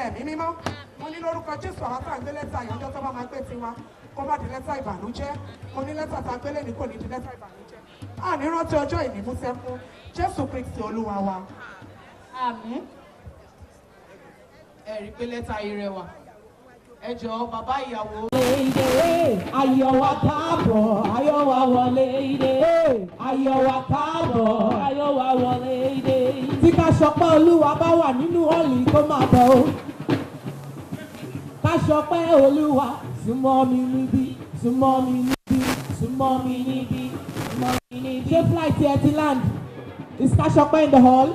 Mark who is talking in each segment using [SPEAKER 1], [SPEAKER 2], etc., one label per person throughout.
[SPEAKER 1] ẹ̀mí mímọ́. Mo ní lórúkọ Jésù àwọn tá à ń gbé lẹ́tà ìyànjọ́ tó bá máa gbé tiwa kó má di lẹ́tà ìbànújẹ́. Mo ní lẹ́tà tá a gbélé ní kò ní di lẹ́tà ìbànújẹ́. A ní rántí ọjọ́ ìní mú sẹ́kún Jésù Kristi Olúwa wa.
[SPEAKER 2] Àmín. Ẹ rí pé lẹ́tà yìí rẹwà. Ẹ jọ̀ọ́ bàbá ìyàwó.
[SPEAKER 3] Ayọ̀ wa káàbọ̀, ayọ̀ wa wọlé ide. Ayọ̀ wa káàbọ̀, ayọ̀ wa wọlé ide. Tí ká ṣọpẹ́ Olúwa bá wà nínú họ́ọ̀lì kó máa bọ̀ o. Ká ṣọpẹ́ Olúwa, súnmọ́ mi níbí, súnmọ́ mi níbí, súnmọ́ mi níbí, súnmọ́ mi níbí. Ṣé flight yẹn ti land? Is ká ṣọpẹ́ in the hall?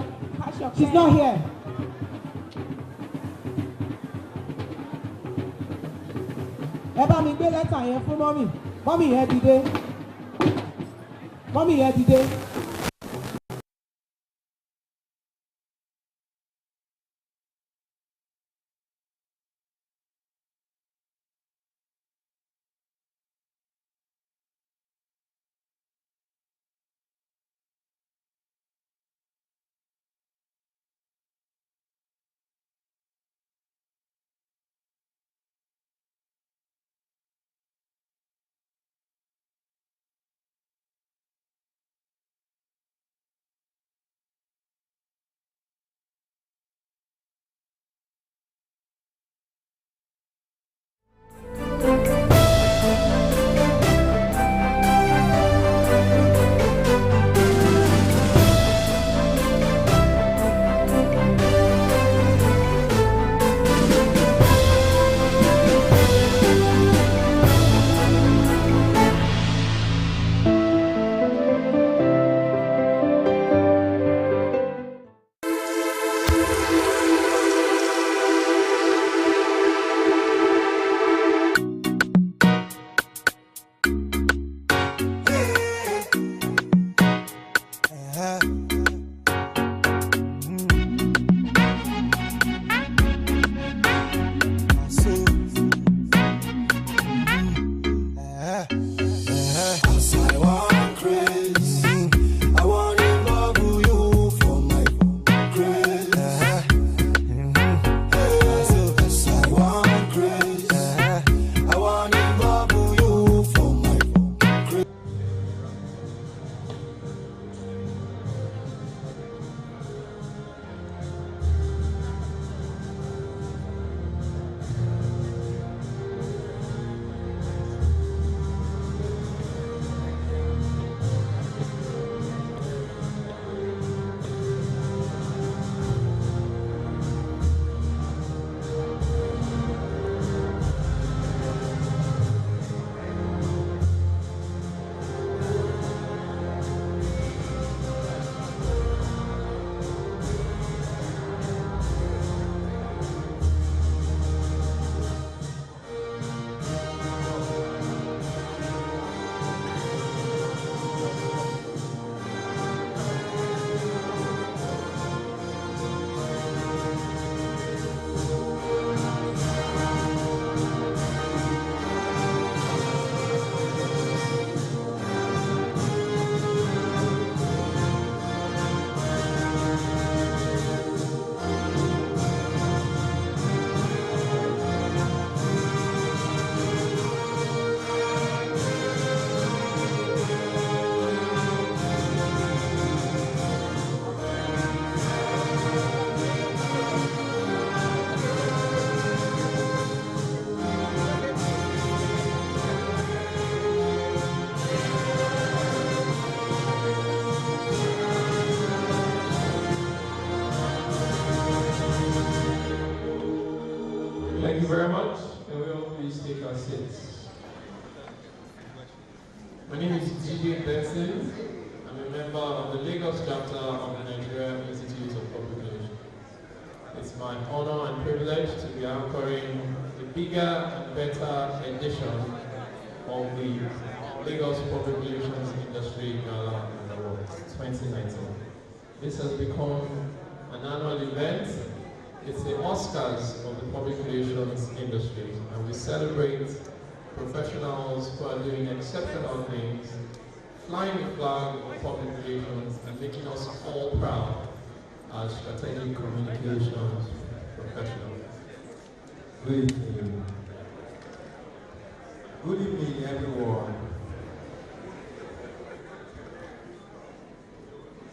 [SPEAKER 3] She's not here. Ẹ bá mi gbé lẹ́tà yẹn fún mọ́mì. Mọ́mì yẹn dìde. Mọ́mì yẹn dìde.
[SPEAKER 4] Thank you very much. Can we all please take our seats? My name is DJ Benson. I'm a member of the Lagos chapter of the Nigerian Institute of Public Relations. It's my honor and privilege to be anchoring the bigger and better edition of the Lagos Public Relations Industry Gala Award 2019. This has become an annual event. It's the Oscars of the public relations industry, and we celebrate professionals who are doing exceptional things, flying the flag of public relations, and making us all proud as strategic communications professionals.
[SPEAKER 5] Good evening. Good evening, everyone.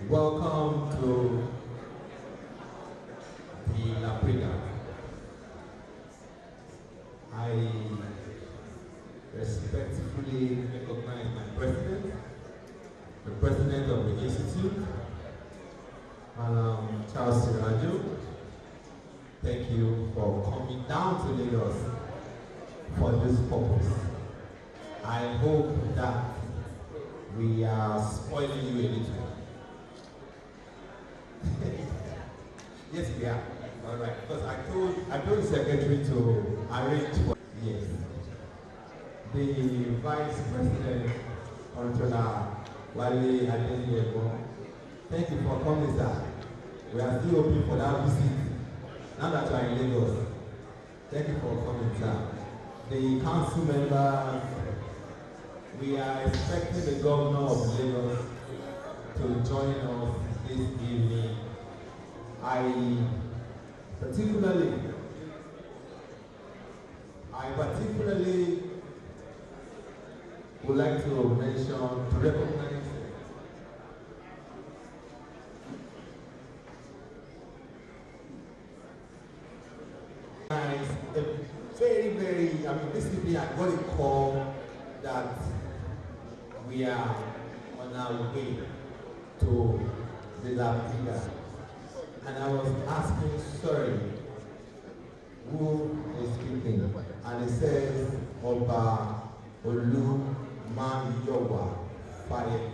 [SPEAKER 5] Welcome to the La Prida. I respectfully recognize my president, the president of the institute, Madam Charles Sirajo. Thank you for coming down to Lagos for this purpose. I hope that we are spoiling you a little. Yes, we are. All right. Because I told the secretary to arrange for yes. The vice president, Controller Wale Adeniebo. Thank you for coming, sir. We are still hoping for that visit. Now that you are in Lagos, thank you for coming, sir. The council members, we are expecting the governor of Lagos to join us this evening. I particularly would like to mention, to recognize this evening I got a call that we are on our way to the La Prida. And I was asking, sorry, who is speaking? And it says, Oba Olu Manyowa Fire,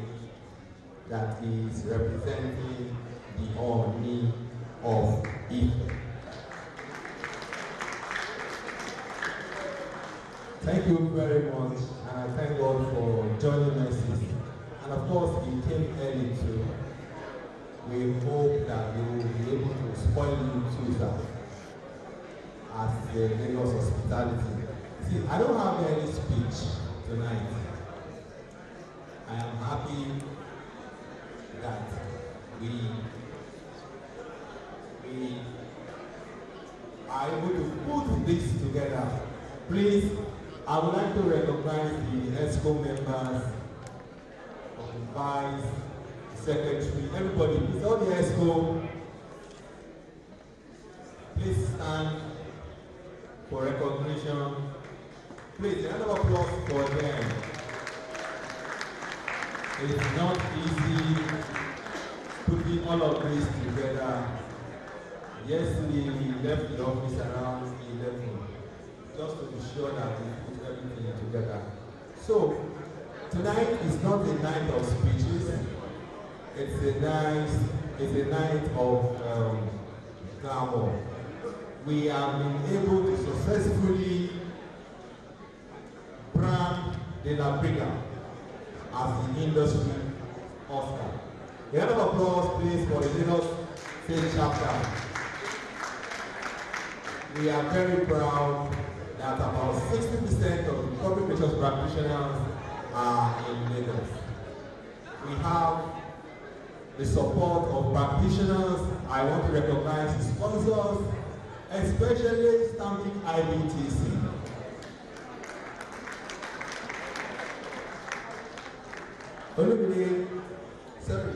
[SPEAKER 5] that is representing the Oni of Ife. Thank you very much, and I thank God for joining us. And of course, it came early too. We hope that we will be able to spoil you too, sir, as the Lagos hospitality. See, I don't have any speech tonight. I am happy that we are able to put this together. Please, I would like to recognize the ESCO members, of the vice, secretary, everybody. Please, all the ESCO, please stand for recognition. Please, a round of applause for them. It's not easy putting all of this together. Yesterday, we left the office around 11, just to be sure that we put everything together. So, tonight is not a night of speeches. It's a night of glamour. We have been able to successfully brand the La Prida as the industry Oscar. A round of applause, please, for the Lagos State chapter. We are very proud that about 60% of the public relations practitioners are in Lagos. We have the support of practitioners. I want to recognize the sponsors, especially Stamping IBTC. Olumide, sorry,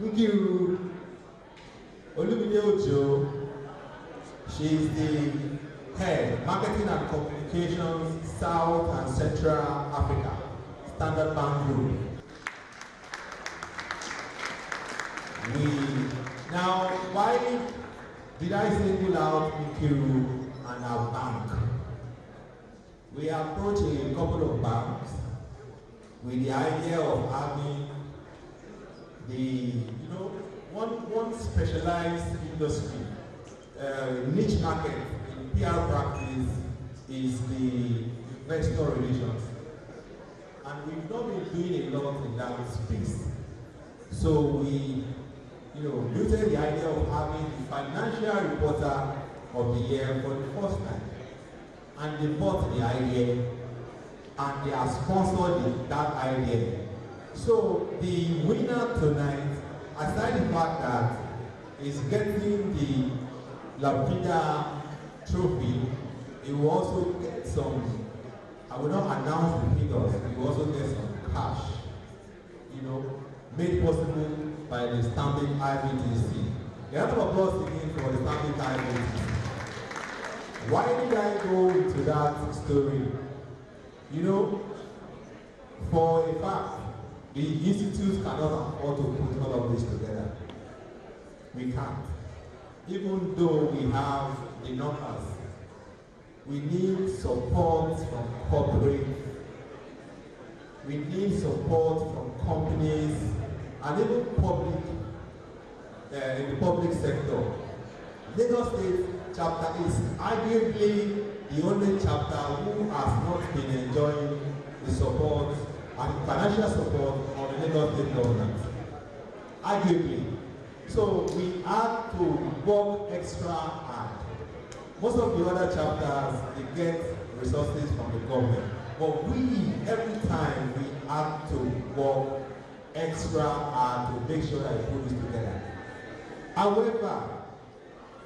[SPEAKER 5] Nkiru, Olumide Ojo, she is the head, Marketing and Communications, South and Central Africa, Standard Bank Group. Now, why did I single out Nkiru and our bank? We approached a couple of banks with the idea of having one specialized industry, niche market in PR practice is the investor relations. And we've not been doing a lot in that space. So we mooted the idea of having the financial reporter of the year for the first time. And they bought the idea and they have sponsored that idea. So the winner tonight, aside the fact that is getting the La Prida trophy, you will also get some, I will not announce the figures, you will also get some cash, you know, made possible by the Stanbic IBTC. A round of applause again for the Stanbic IBTC. Why did I go into that story? You know, for a fact, the institutes cannot afford to put all of this together. We can't. Even though we have the numbers, we need support from corporate, we need support from companies, and even public, in the public sector. Lagos State chapter is arguably the only chapter who has not been enjoying the support and financial support of the Lagos State government. Arguably. So we had to work extra hard. Most of the other chapters, they get resources from the government. But we, every time, we had to work extra hard to make sure that we put this together. However,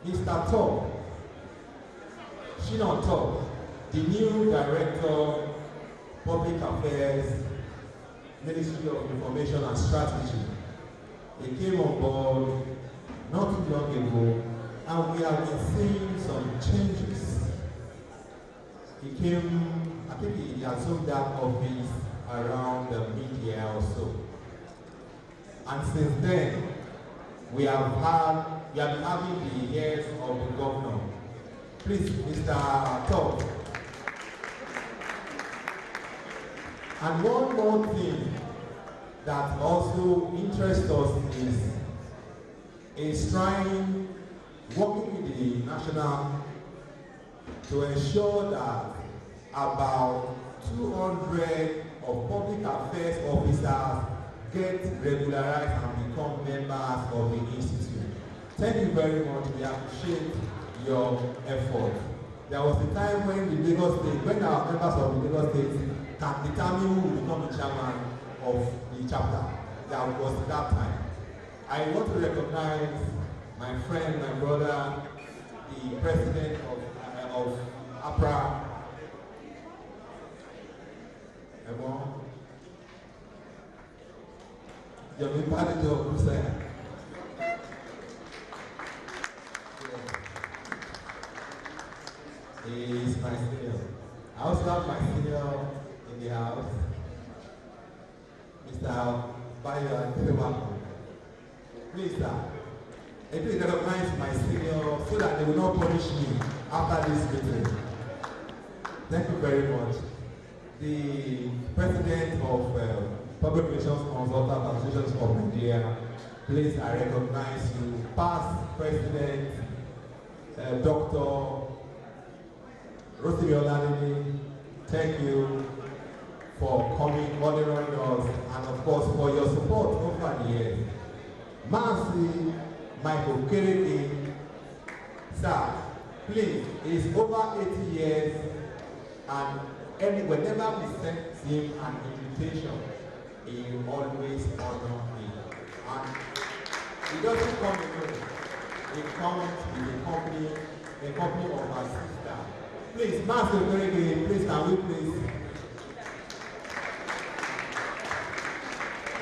[SPEAKER 5] Mr. Top, Shina Top, the new director, Public Affairs, Ministry of Information and Strategy, he came on board not too long ago, and we have been seeing some changes. He came, I think he assumed that office around the mid-year or so. And since then, we have been having the ears of the governor. Please, Mr. Top. And one more thing that also interests us is trying, working with the national to ensure that about 200 of public affairs officers get regularized and become members of the institute. Thank you very much. We appreciate your effort. There was a time when the Lagos State, when our members of the Lagos State can determine who will become the chairman of the chapter. That was that time. I want to recognize my friend, my brother, the president of APRA, Jami Padijo Kusaya. He is my senior. I also have my senior in the house, Mr. Bayo Antewako. Please, sir, please recognize my senior so that they will not punish me after this meeting. Thank you very much. The president of Public Relations Consultant Associations of Nigeria, please, I recognize you. Past President, Dr. Rotimi Oladele, thank you for coming, monitoring us, and of course for your support over the years. Mercy, Michael Kennedy, sir, please, it's over 80 years, and whenever we send him an invitation, he always honors me. And he doesn't come alone. He comes with a company of our sister. Please, Master Kennedy, please, can we please?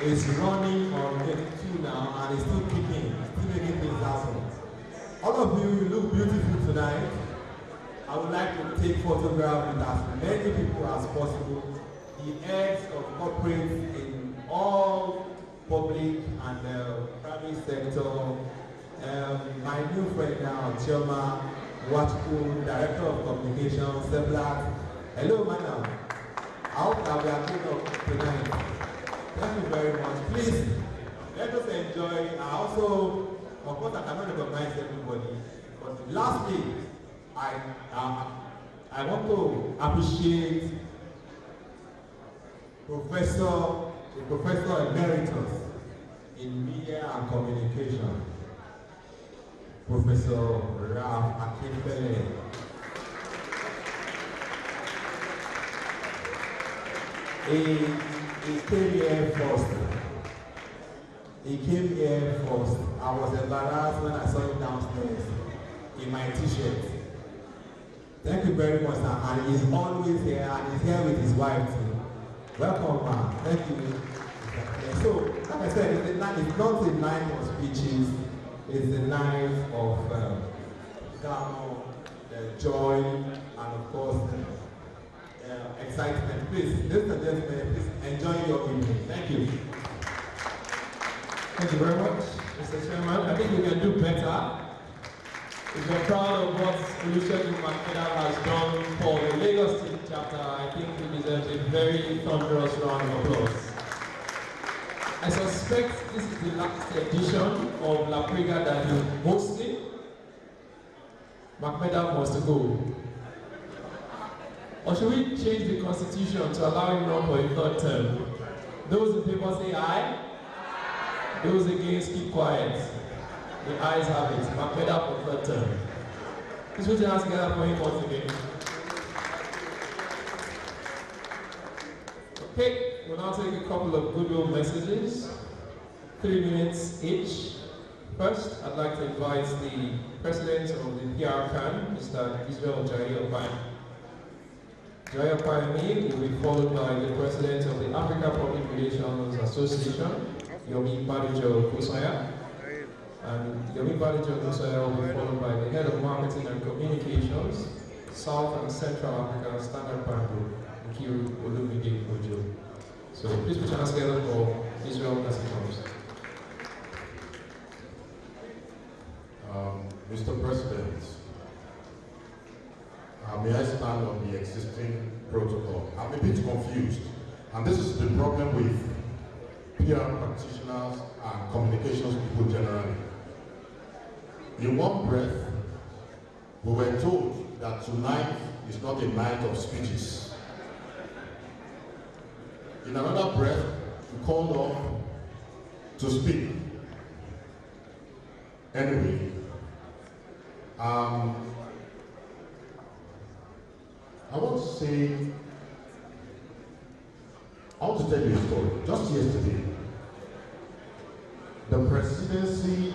[SPEAKER 5] It's running on 82 now, and it's still kicking, still making things happen. All of you look beautiful tonight. I would like to take photographs with as many people as possible. The heads of corporate in all public and private sector. My new friend now, Chioma Watchku, Director of Communications, Sebla. Hello, madam. I hope that we are good up tonight. Thank you very much. Please, let us enjoy. I also, of course, I cannot recognize everybody, but lastly, I want to appreciate Professor Emeritus in Media and Communication, Professor Ralph Akinfele. He came here first. He came here first. I was embarrassed when I saw him downstairs in my t-shirt. Thank you very much, sir. And he's always here, and he's here with his wife too. Welcome, man. Thank you. So, like I said, it's not a night of speeches. It's a night of glamour, joy, and of course, excitement. Please, ladies and gentlemen, please enjoy your evening. Thank you.
[SPEAKER 4] Thank you very much, Mr. Chairman. I think we can do better. If you're proud of what Olusegun Makeda has done for the Lagos State chapter, I think he deserves a very thunderous round of applause. I suspect this is the last edition of La Priga that you hosted. Makeda must go. Or should we change the constitution to allow him run for a third term? Those in favor say aye. Those against keep quiet. The ayes have it. Makeda for third term. Please put your hands together for him once again. Okay, we'll now take a couple of goodwill messages. 3 minutes each. First, I'd like to invite the President of the PRCAN, Mr. Israel Jai-Opai. Jai-Opai will be followed by the President of the Africa Public Relations Association, Yomi Badijo Kusaya. And Yomi Badijo Kusaya will be followed by the Head of Marketing and Communications, South and Central Africa Standard Bank Group, Nkiru Olumide Ojo. So please put your hands together for Israel as he comes.
[SPEAKER 6] Mr. President, may I stand on the existing protocol? I'm a bit confused, and this is the problem with PR practitioners and communications people generally. In one breath, we were told that tonight is not a night of speeches. In another breath, we called off to speak. Anyway, I want to tell you a story. Just yesterday, the presidency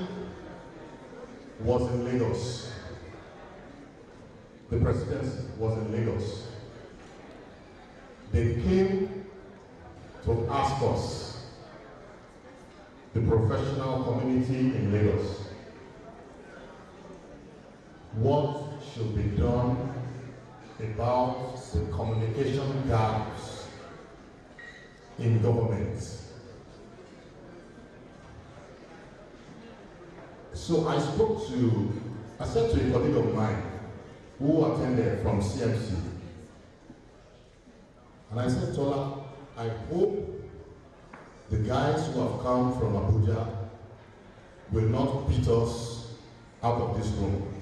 [SPEAKER 6] was in Lagos. The presidency was in Lagos. They came to ask us, the professional community in Lagos, what should be done about the communication gaps in government. So I said to a colleague of mine who attended from CMC, and I said, Tola, I hope the guys who have come from Abuja will not beat us out of this room.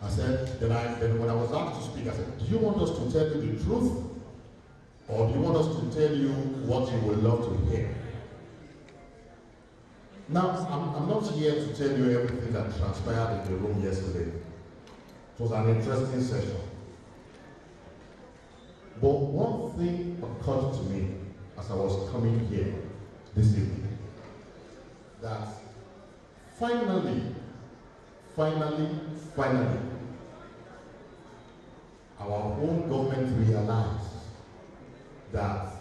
[SPEAKER 6] I said, then when I was asked to speak, I said, do you want us to tell you the truth? Or do you want us to tell you what you would love to hear? Now, I'm not here to tell you everything that transpired in the room yesterday. It was an interesting session. But one thing occurred to me as I was coming here this evening, that finally, our own government realized that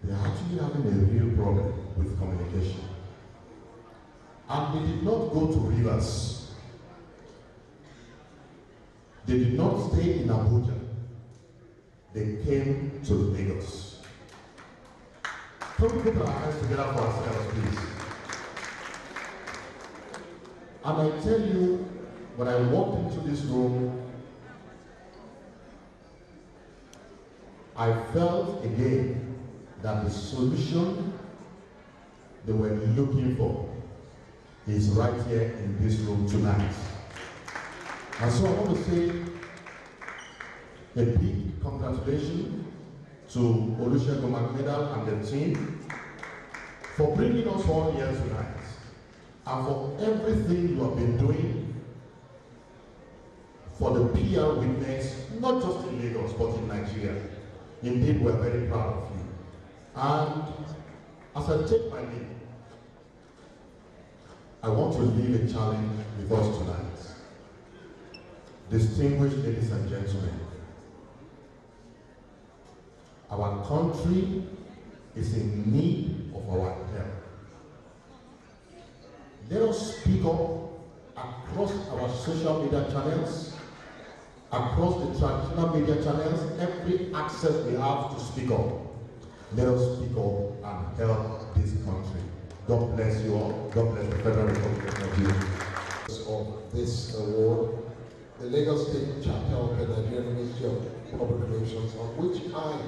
[SPEAKER 6] they are actually having a real problem with communication. And they did not go to Rivers. They did not stay in Abuja. They came to Lagos. Can we put our hands together for ourselves, please? And I tell you, when I walked into this room, I felt again that the solution they were looking for is right here in this room tonight. And so I want to say a big congratulations to Olusegun Makeda and the team for bringing us all here tonight, and for everything you have been doing for the PR witness, not just in Lagos, but in Nigeria. Indeed, we're very proud of you. And as I take my leave, I want to leave a challenge with with us tonight. Distinguished ladies and gentlemen, our country is in need of our help. Let us speak up across our social media channels, across the traditional media channels, every access we have to speak up. Let us speak up and help this country. God bless you all. God bless the Federal Republic of Nigeria.
[SPEAKER 7] Of this award, the Lagos State chapter of the Nigerian Ministry of Public Relations, of which I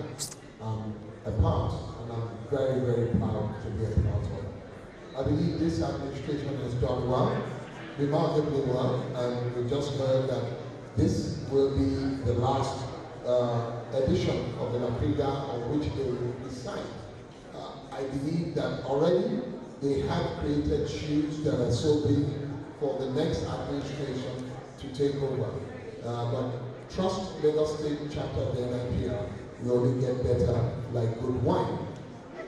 [SPEAKER 7] am a part, and I'm very, very proud to be a part of. I believe this administration has done well, remarkably well, and we just heard that this will be the last edition of the Lapriga on which they will be signed. I believe that already they have created shoes that are so big for the next administration to take over. But trust Lagos State chapter of the NIPR, we only get better like good wine.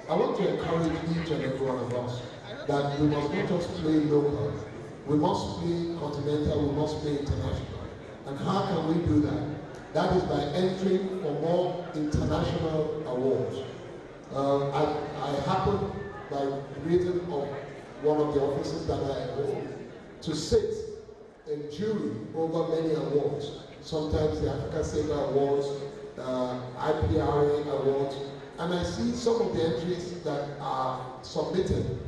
[SPEAKER 7] I want to encourage each and every one of us that we must not just play local, we must play continental, we must play international. And how can we do that? That is by entering for more international awards. I happened, by reason of one of the offices that I hold, to sit in jury over many awards. Sometimes the Africa Saver Awards, IPRA Awards, and I see some of the entries that are submitted.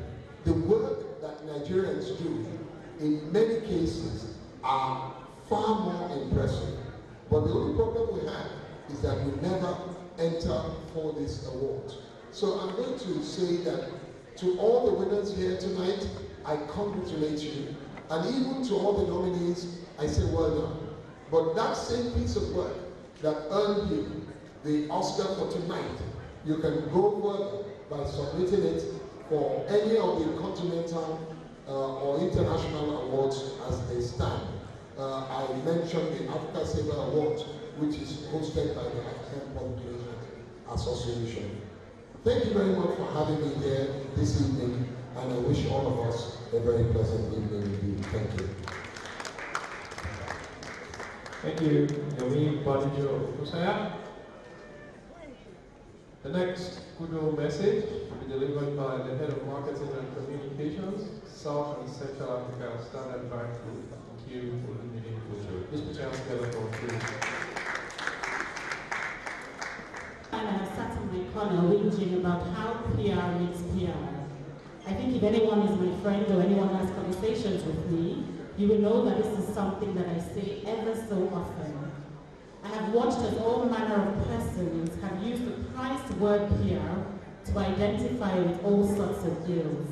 [SPEAKER 7] The work that Nigerians do, in many cases, are far more impressive. But the only problem we have is that we never enter for these awards. So I'm going to say that to all the winners here tonight, I congratulate you. And even to all the nominees, I say well done. But that same piece of work that earned you the Oscar for tonight, you can go further by submitting it for any of the continental or international awards as they stand. I mentioned the Africa Saver Awards, which is hosted by the African Public Relations Association. Thank you very much for having me here this evening, and I wish all of us a very pleasant evening indeed. Thank you.
[SPEAKER 4] Thank you, Yomi Badijo Kusaya. The next Kudo message will be delivered by the Head of Marketing and Communications, South and Central Africa Standard Bank Group, Q. Please put your hands together for Q.
[SPEAKER 3] And I have sat in my corner whinging about how PR makes PR. I think if anyone is my friend or anyone has conversations with me, you will know that this is something that I say ever so often. I have watched as all manner of persons have used the prized word PR to identify with all sorts of ills.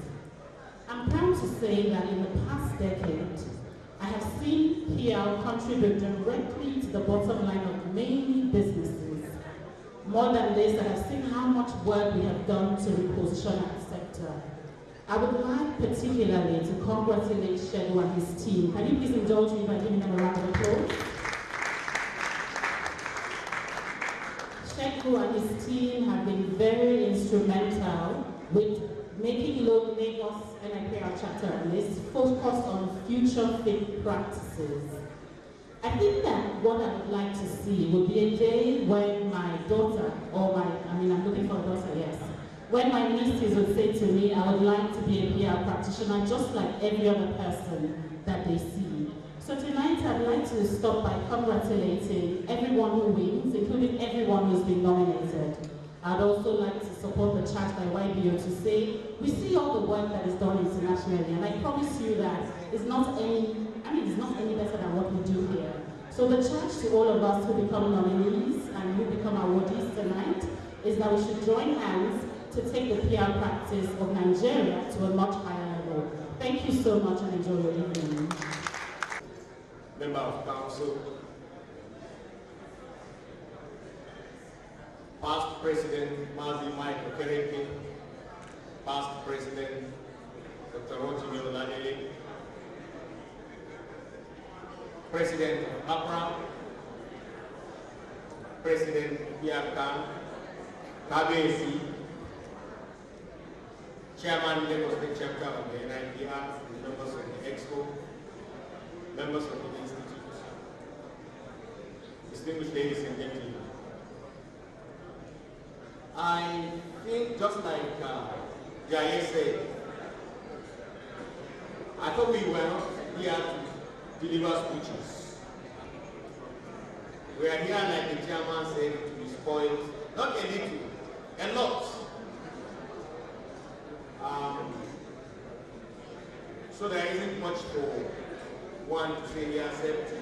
[SPEAKER 3] I'm proud to say that in the past decade, I have seen PR contribute directly to the bottom line of many businesses. More than this, I have seen how much work we have done to reposition our sector. I would like particularly to congratulate Shedu and his team. Can you please indulge me by giving them a round of applause? Shedu and his team have been very instrumental with making Lagos NIPR chapter list focused on future-fit practices. I think that what I would like to see would be a day when my daughter, I'm looking for a daughter, yes. When my nieces would say to me, I would like to be a PR practitioner just like every other person that they see. So tonight I'd like to stop by congratulating everyone who wins, including everyone who's been nominated. I'd also like to support the charge by YBO to say, we see all the work that is done internationally, and I promise you that it's not any better than what we do here. So the charge to all of us who become nominees and who become awardees tonight is that we should join hands to take the PR practice of Nigeria to a much higher level. Thank you so much and enjoy your evening.
[SPEAKER 8] Member of Council, Past President Mazi Mike Okereke, Past President Dr. Rotimi Oladele, President of APRA, President Biarkan, Kabesi, Chairman Lagos State Chapter of the NIPR, the members of the Expo, members of the Institute, distinguished ladies and gentlemen. I think just like Jaya said, I thought we were not here to deliver speeches. We are here, like the chairman said, to be spoiled, not a little, a lot. So there isn't much for one to say here except to,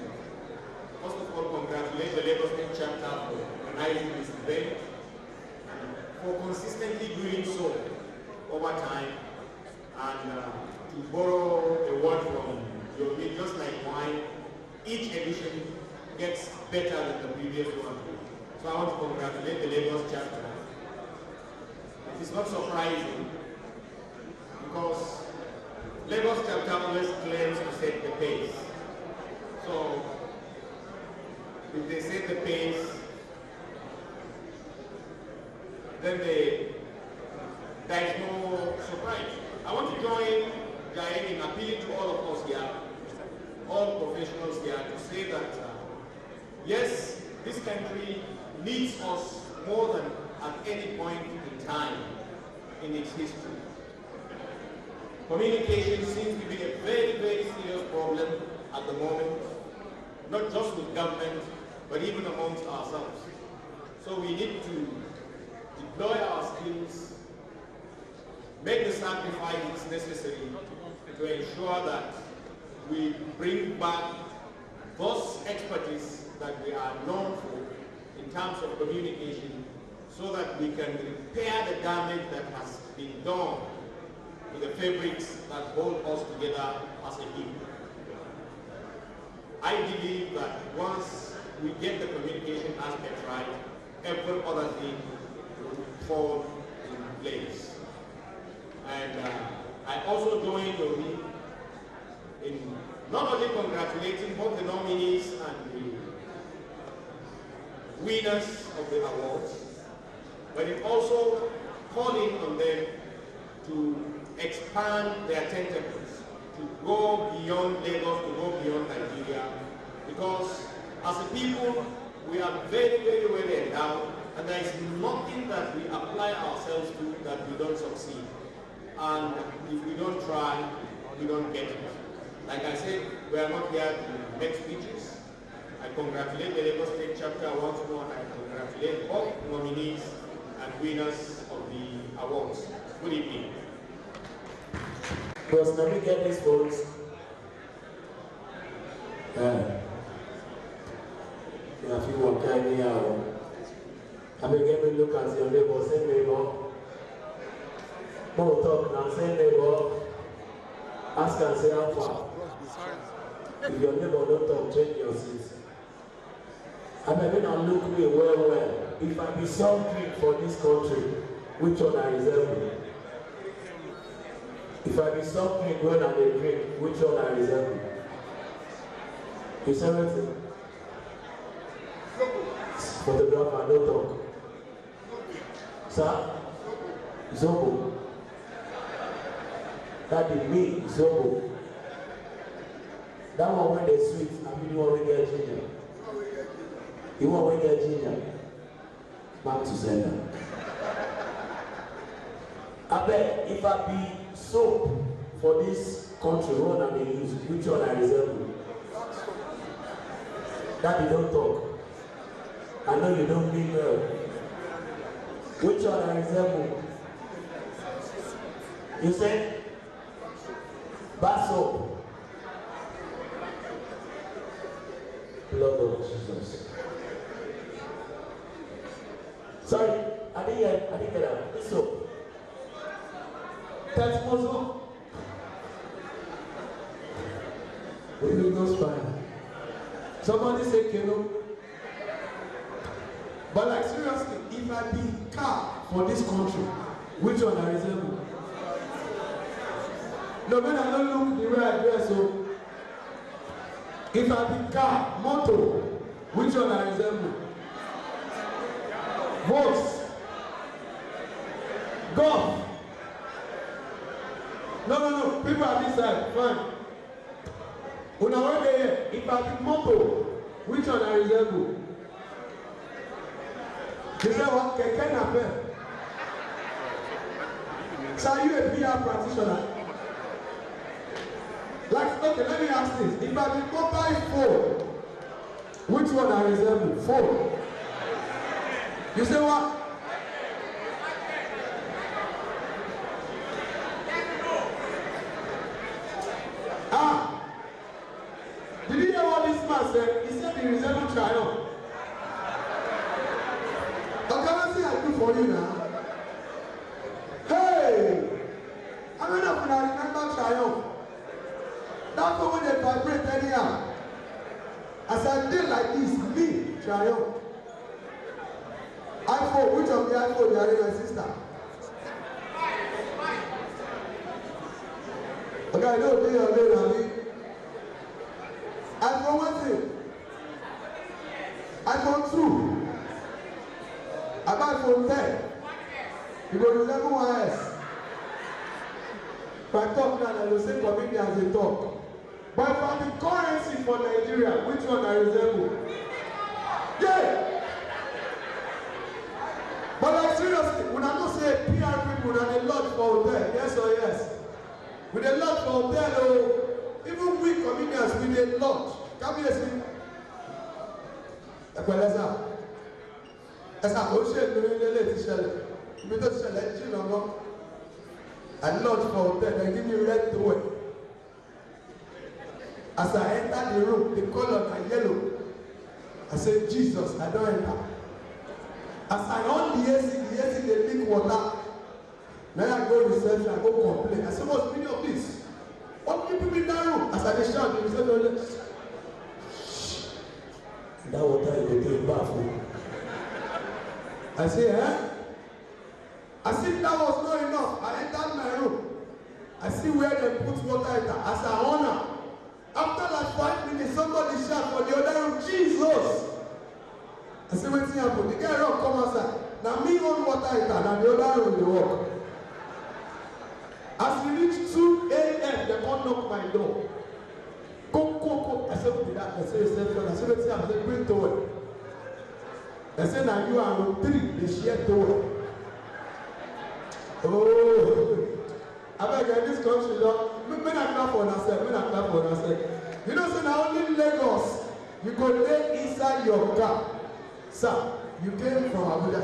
[SPEAKER 8] first of all, congratulate the Lagos State chapter for organizing this event and for consistently doing so over time, and to borrow a word from your meat, just like wine, each edition gets better than the previous one. So I want to congratulate the Lagos chapter. It is not surprising because Lagos chapter always claims to set the pace. So if they set the pace, then there is no surprise. I want to join Jai in appealing to all of us here, all professionals here, to say that yes, this country needs us more than at any point in time in its history. Communication seems to be a very, very serious problem at the moment, not just with government, but even amongst ourselves. So we need to deploy our skills, make the sacrifices necessary to ensure that we bring back those expertise that we are known for in terms of communication, so that we can repair the damage that has been done to the fabrics that hold us together as a people. I believe that once we get the communication aspect right, every other thing will fall in place. And I also join Yomi in not only congratulating both the nominees and the winners of the awards, but in also calling on them to expand their tentacles, to go beyond Lagos, to go beyond Nigeria, because as a people, we are very, very well endowed, and there is nothing that we apply ourselves to that we don't succeed. And if we don't try, we don't get it. Like I said, we are not here to make speeches. I congratulate the Lagos State chapter once more, and I congratulate both nominees and winners of the awards. Good evening.
[SPEAKER 9] Because let me get these votes. If you want to me out, I mean, get me look at your neighbor, say neighbor. Don't talk now, say neighbor. Ask and say how far. If your neighbor don't talk, change your seat. I mean, now look me well. If I be something for this country, which one I resemble? If I be something when I drink, which one I resemble? You say anything? Photographer, don't talk. Sir? Zobo. That is me, Zobo. That one when they sweet, I mean you want to get ginger. You want to get ginger. Back to sender. I bet if I be soap for this country, what I may use, which one I resemble? That you don't talk. I know you don't mean well. Which one I resemble? You say? Bar soap. Blood of Jesus. Sorry, I didn't get that. This soap. That's also. We will go spine. Somebody say Keno. But like seriously, if I be car for this country, which one I resemble? No, when I don't look the way I dress, so if I be car, motor, which one I resemble? Voice. Golf. No, people are this side, fine. Una wey dey here, if I be motor, which one I resemble? You say what? Keke napep. So are you a PR practitioner? Like, okay, let me ask this. If I be mobile phone, which one I resemble? Phone. You say what? Ah! Did you hear what this man said? He said he resembled Triumph. Okay, let's see I do for you now. Hey! How many of you remember Triumph? That one when they vibrate anyhow. As I did like this, me, Triumph. iPhone, which of the iPhone you are, my sister? Okay, I know they are there, Rami. iPhone what's it? iPhone 2. I buy iPhone 10. You go to level 1S. If I talk now, I will say comedians they talk. But for the currency for Nigeria, which one I resemble? Yeah! But like seriously, when I don't say PR people, when they lodge for hotel, yes or yes? When they lodge for hotel, oh, even we comedians, when they lodge, come here, see? Esa kò ṣe ìgbìmọ̀ ilé ti ṣẹlẹ̀, ibi tó ti ṣẹlẹ̀ jí lọ́gọ́. I lodge for hotel, they give me red towel. As I enter the room, the color na yellow. I say, Jesus, I don't enter. As I on the AC they leak water. Now I go reception, I go complain. I say, what's the meaning of this? What people in that room? As I dey shout, they say, no, shh. That water is a bit baffled. I say, eh? As if that was not enough, I entered my room. I see where they put water in there. As I honor. After like 5 minutes, somebody shout for the other room, Jesus! I say, what's happening? The guy rock come outside. Now me own water in there, and the other room they walk. As we reach 2 a.m., they come knock my door. Go. I say, what did that? I say, reception. I say, what's happening? I say, bring towel. I say, now you are on 3, they share towel. Oh, I beg in this country, men are clap for ourselves. You know, so now only Lagos, you go lay inside your car. Sir, you came from Abuja.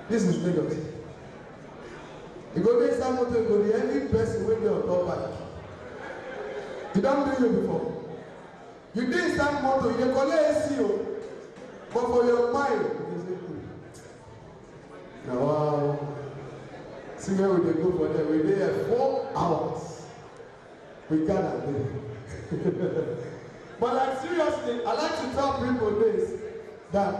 [SPEAKER 9] This is Lagos. You go lay inside motor, you go the any person when you're on top bike. You don't do you before. You lay inside motor, you go lay AC, but for your mind, you say, now wow. See where we go for them. We there 4 hours. We gather there. But like seriously, I like to tell people this that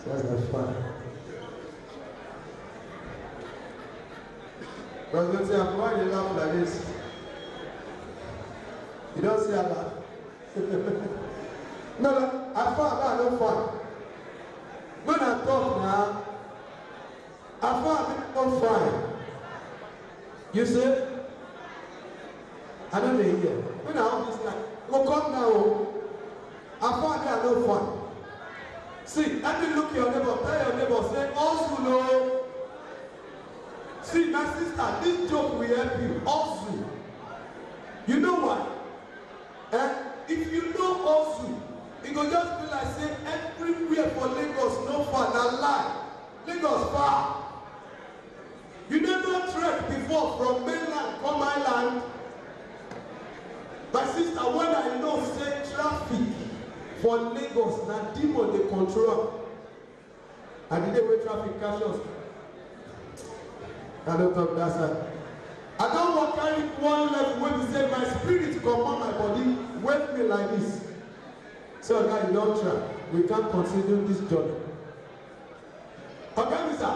[SPEAKER 9] that's not fun. President say, why you laugh like this? You don't see a laugh. No, I found fun. When I talk now, I found it not fine. You say, I don't know here. When I have this like, go come now. I found that no fun. See, let me look at your neighbor, tell your neighbor, say, also no. See, my sister, this joke will help you. Also. You know what? If you know also, it go just be like say everywhere for Lagos no far, na lie. Lagos far. You never trek before from mainland come island. My sister, when I know say traffic for Lagos, na demon dey control. And the day wey traffic catch us, I don't talk that side. I don't want to carry one level wey be say my spirit come on my body, wake me like this. So now you don't try. We can't continue this journey. Okay, sir.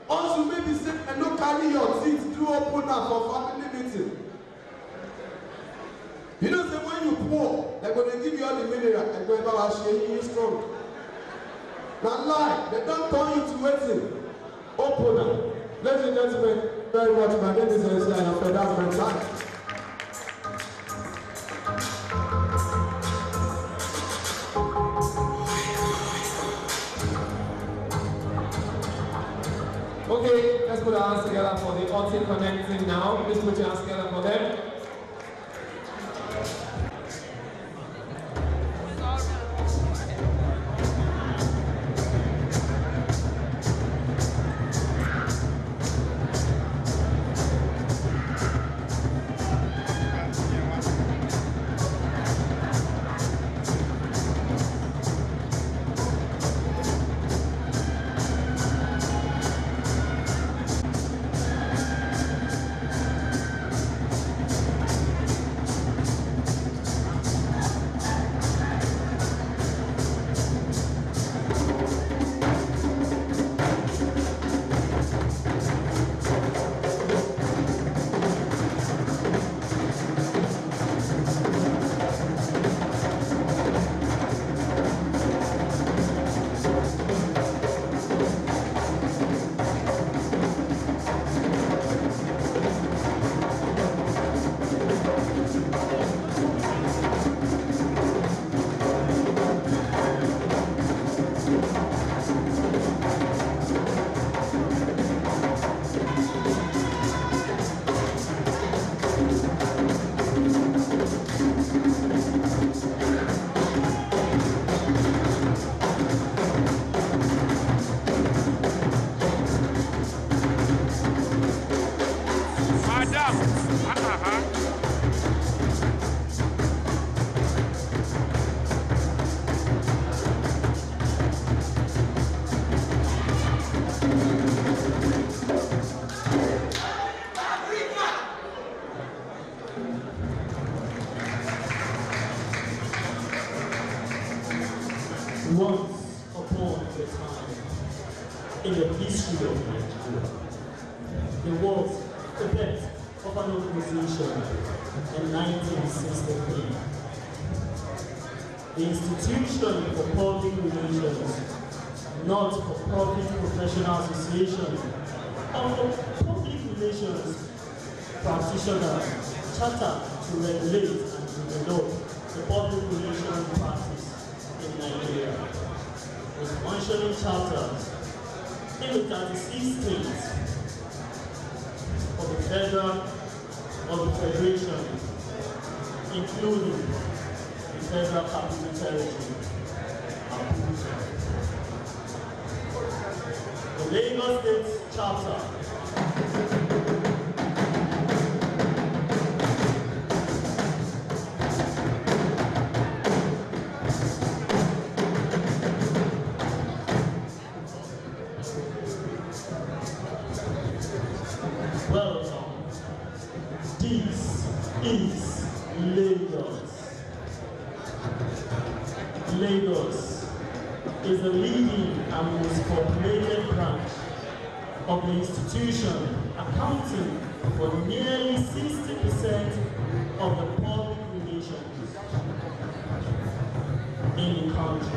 [SPEAKER 9] Also maybe say and no carry your teeth do open up for family meeting. You know, say when you pour, they're going to give you all the mineral. They're going to share you strong. Now lie, they don't turn you to waiting. Open up.
[SPEAKER 5] Ladies and gentlemen, very much. My name is Elsie and I'm from that time. Okay, let's put our hands together for the Auti Connecting now. Please put your hands together for them.
[SPEAKER 9] Once upon a time, in the history of Nigeria, there was the death of an organization in 1963. The Institution for Public Relations, not-for-profit professional association of public relations practitioners, charter to regulate and develop the public relations practice in Nigeria, with functioning charters in the 36 states of the Federation, including the Federal Capital Territory, Abuja. The Lagos State Charter welcome. This is Lagos. Lagos is the leading and most populated branch of the institution, accounting for nearly 60% of the public relations in the country.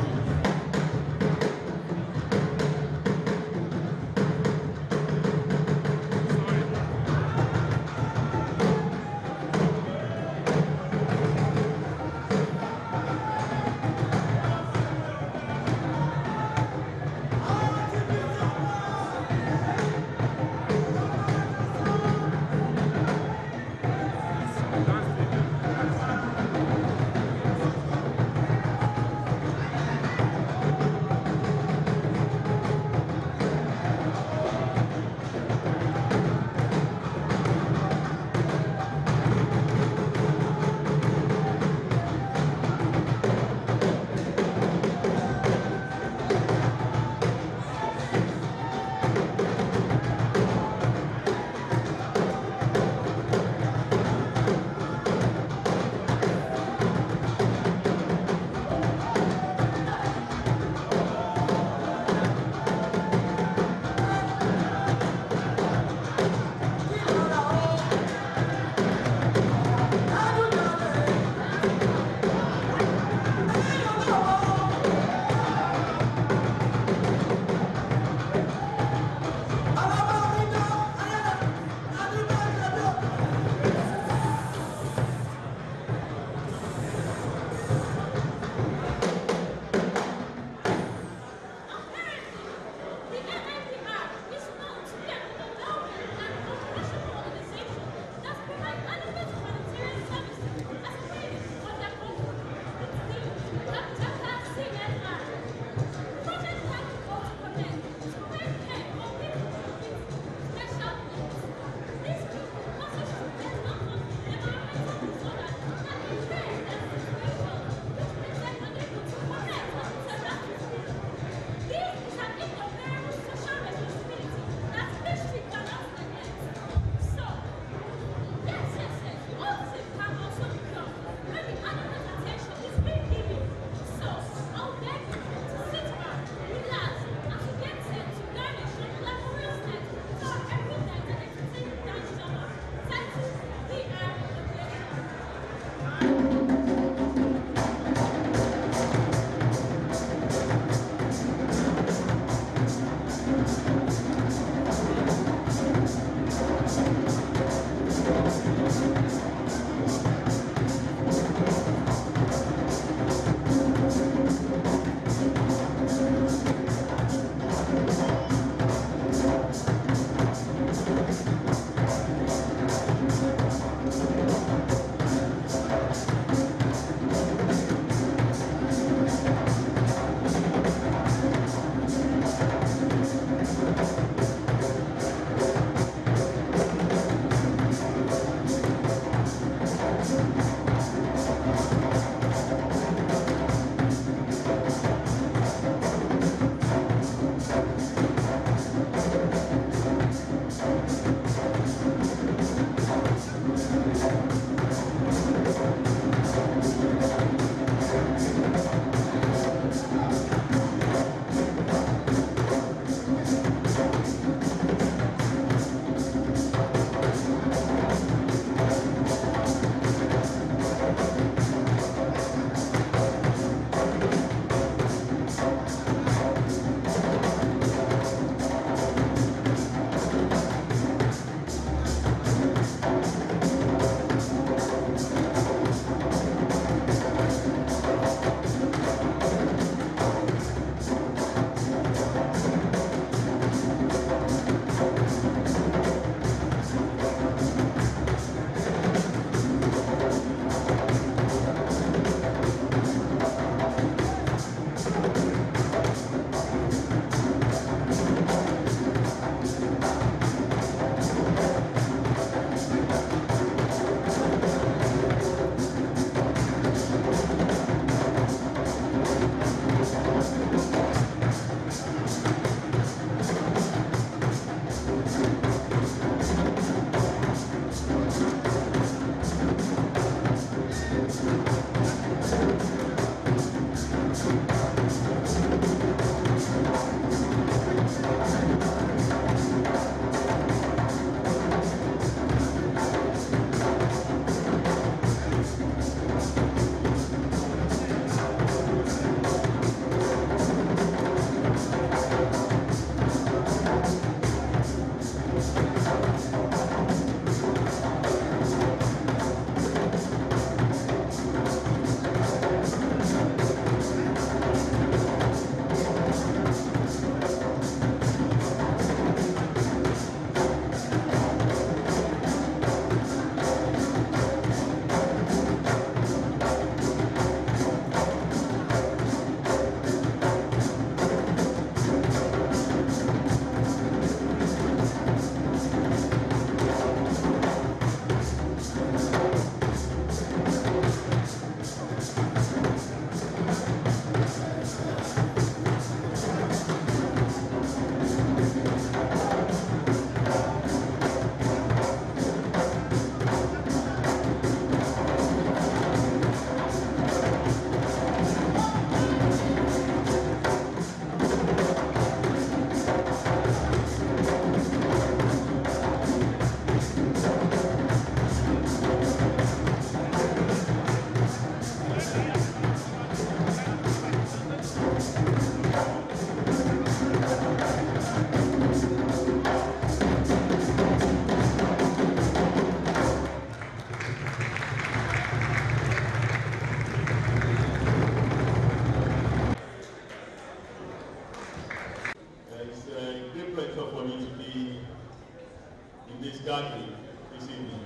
[SPEAKER 10] this gathering this evening.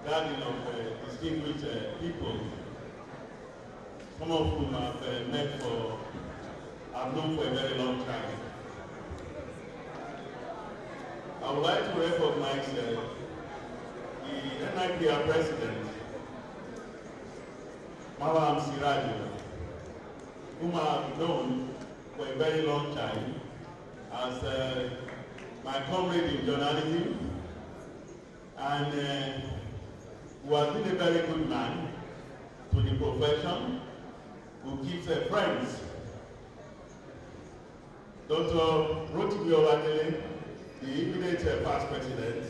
[SPEAKER 10] A gathering of distinguished people, some of whom I've I've known for a very long time. I would like to recognize the NIPR president, Malam Sirajo, whom I've known for a very long time as my comrade in journalism, and who has been a very good man to the profession, who keeps friends. Dr. Rotimi Oladele, the immediate past president,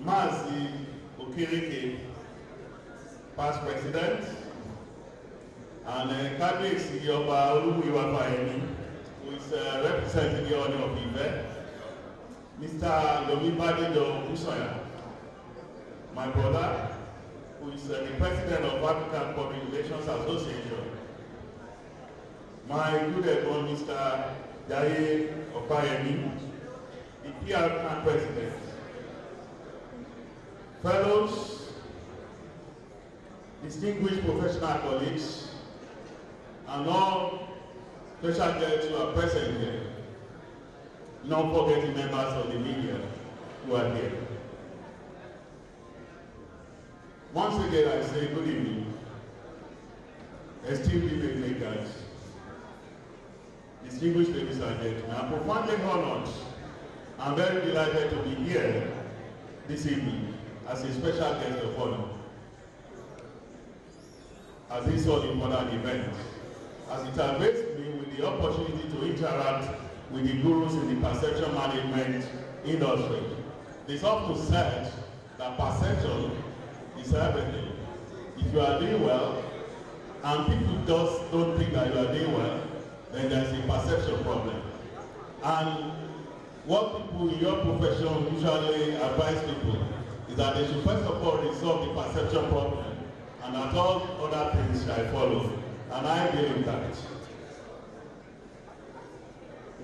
[SPEAKER 10] Mazi Okereke, past president, and Kabiyesi Oba Olumuyiwa Fayemi, who is representing the Order of Ife, Mr. Yomi Badejo Busoya, my brother, who is the president of African Public Relations Association, my good friend Mr. Jaye Opayemi, the PR president, fellows, distinguished professional colleagues, and all special guests who are present here, not forgetting members of the media who are here. Once again, I say good evening, esteemed debate makers, distinguished ladies and gentlemen. I'm profoundly honored and very delighted to be here this evening as a special guest of honor at this all-important event, as it awaits me with the opportunity to interact with the gurus in the perception management industry. It's often said that perception is everything. If you are doing well, and people just don't think that you are doing well, then there's a perception problem. And what people in your profession usually advise people is that they should first of all resolve the perception problem, and that all other things shall follow. And I believe that.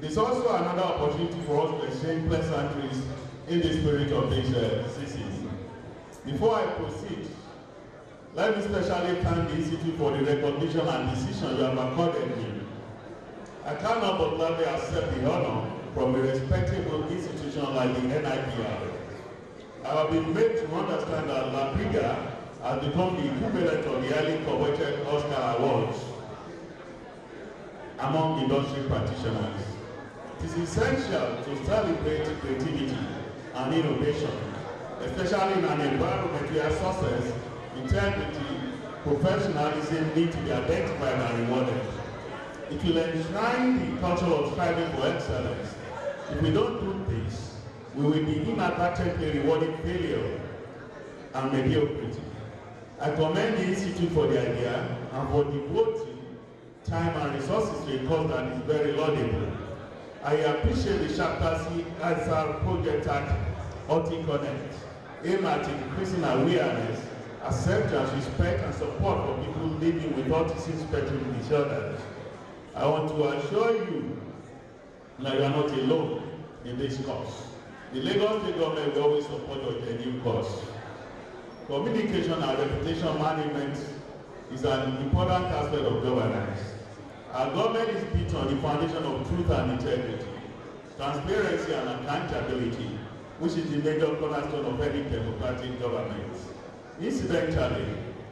[SPEAKER 10] It is also another opportunity for us to exchange pleasantries in the spirit of this season. Before I proceed, let me specially thank the Institute for the recognition and decision you have accorded me. I cannot but gladly accept the honor from a respectable institution like the NIPR. I have been made to understand that La Liga has become the equivalent of the highly coveted Oscar Awards among industry practitioners. It is essential to celebrate creativity and innovation, especially in an environment where success, integrity, professionalism need to be identified and rewarded. It will enshrine the culture of striving for excellence. If we don't do this, we will be inadvertently rewarding failure and mediocrity. I commend the Institute for the idea and for devoting time and resources to a cause that is very laudable. I appreciate the Chapter C ASR Project Act Connect, aimed at increasing awareness, acceptance, respect, and support for people living with autism spectrum disorders. I want to assure you that you are not alone in this cause. The Lagos State government will always support your genuine cause. Communication and reputation management is an important aspect of governance. Our government is built on the foundation of truth and integrity, transparency and accountability, which is the major cornerstone of any democratic government. Incidentally,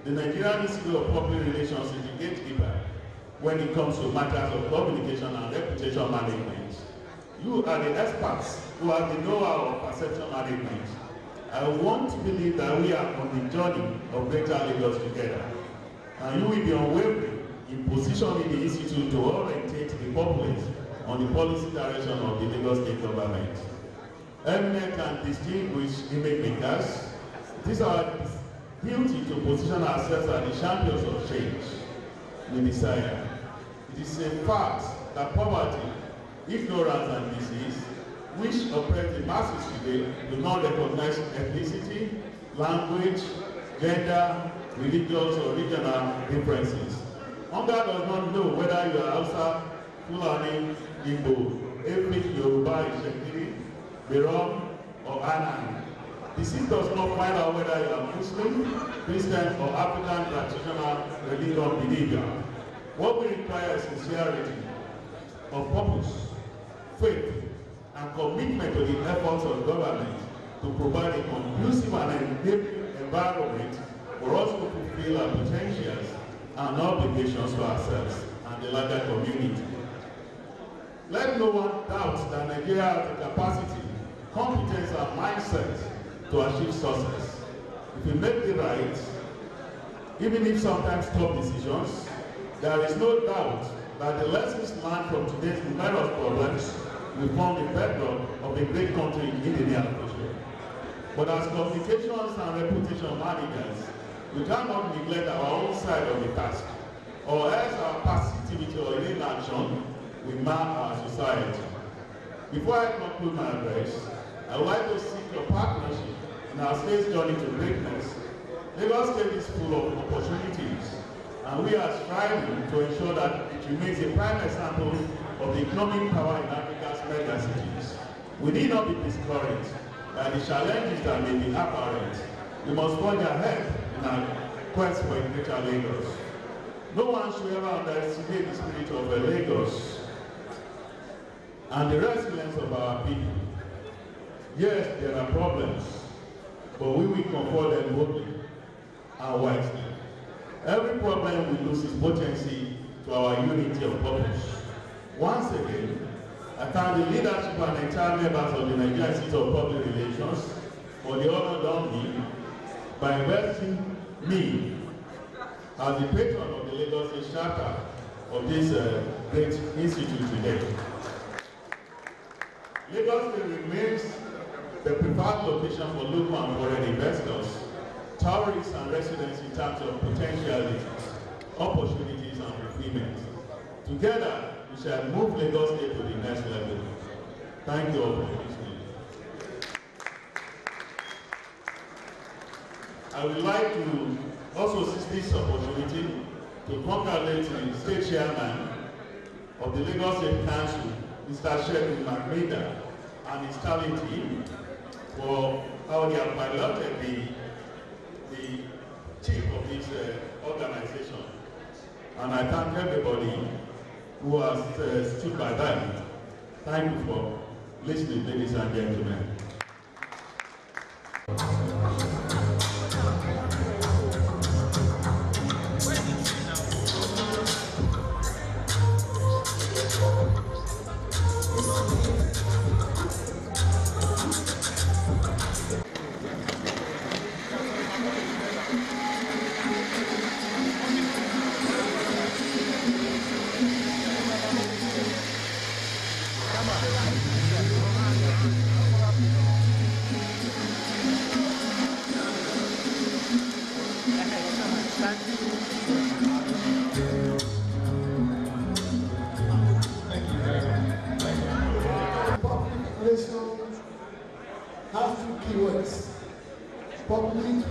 [SPEAKER 10] the Nigerian Institute of Public Relations is the gatekeeper when it comes to matters of communication and reputation management. You are the experts who have the know-how of perception management. I want to believe that we are on the journey of greater Lagos together, and you will be unwavering in positioning the Institute to orientate the populace on the policy direction of the Lagos State government. Eminent and distinguished image makers, it is our duty to position ourselves as the champions of change we desire. It is a fact that poverty, ignorance, and disease, which oppress the masses today, do not recognize ethnicity, language, gender, religious, or regional differences. Hunger does not know whether you are Hausa, Fulani, Igbo, ethnic Yoruba, Ishekiri, Birom, or Anan. The seat does not find out whether you are Muslim, Christian, or African practitioner, religion believer. What we require is sincerity of purpose, faith, and commitment to the efforts of government to provide a conducive and enabling environment for us to fulfill our potentials and obligations to ourselves and the larger community. Let no one doubt that Nigeria has the capacity, competence, and mindset to achieve success. If we make the right, even if sometimes tough decisions, there is no doubt that the lessons learned from today's numerous problems will form the bedrock of a great country in the near future. But as communications and reputation managers, we cannot neglect our own side of the task, or else our passivity or inaction will mar our society. Before I conclude my address, I would like to seek your partnership in our state's journey to greatness. Lagos State is full of opportunities, and we are striving to ensure that it remains a prime example of the economic power in Africa's mega cities. We need not be discouraged by the challenges that may be apparent. We must forge ahead in our quest for a greater Lagos. No one should ever underestimate the spirit of Lagos and the resilience of our people. Yes, there are problems, but we will confront them boldly and wisely. Every problem will lose its potency to our unity of purpose. Once again, I thank the leadership and entire members of the Nigerian Institute of Public Relations for the honor done me by investing me as the patron of the Lagos State chapter of this great institute today. Lagos State remains the preferred location for local and foreign investors, tourists and residents in terms of potentialities, opportunities and fulfillment. Together, we shall move Lagos State to the next level. Thank you all for listening. I would like to also seize this opportunity to congratulate the state chairman of the Lagos State Council, Mr. Sheikh Magmida, and his talent team for how they have piloted the chief of this organization. And I thank everybody who has stood by that. Thank you for listening, ladies and gentlemen.
[SPEAKER 7] Has two keywords: public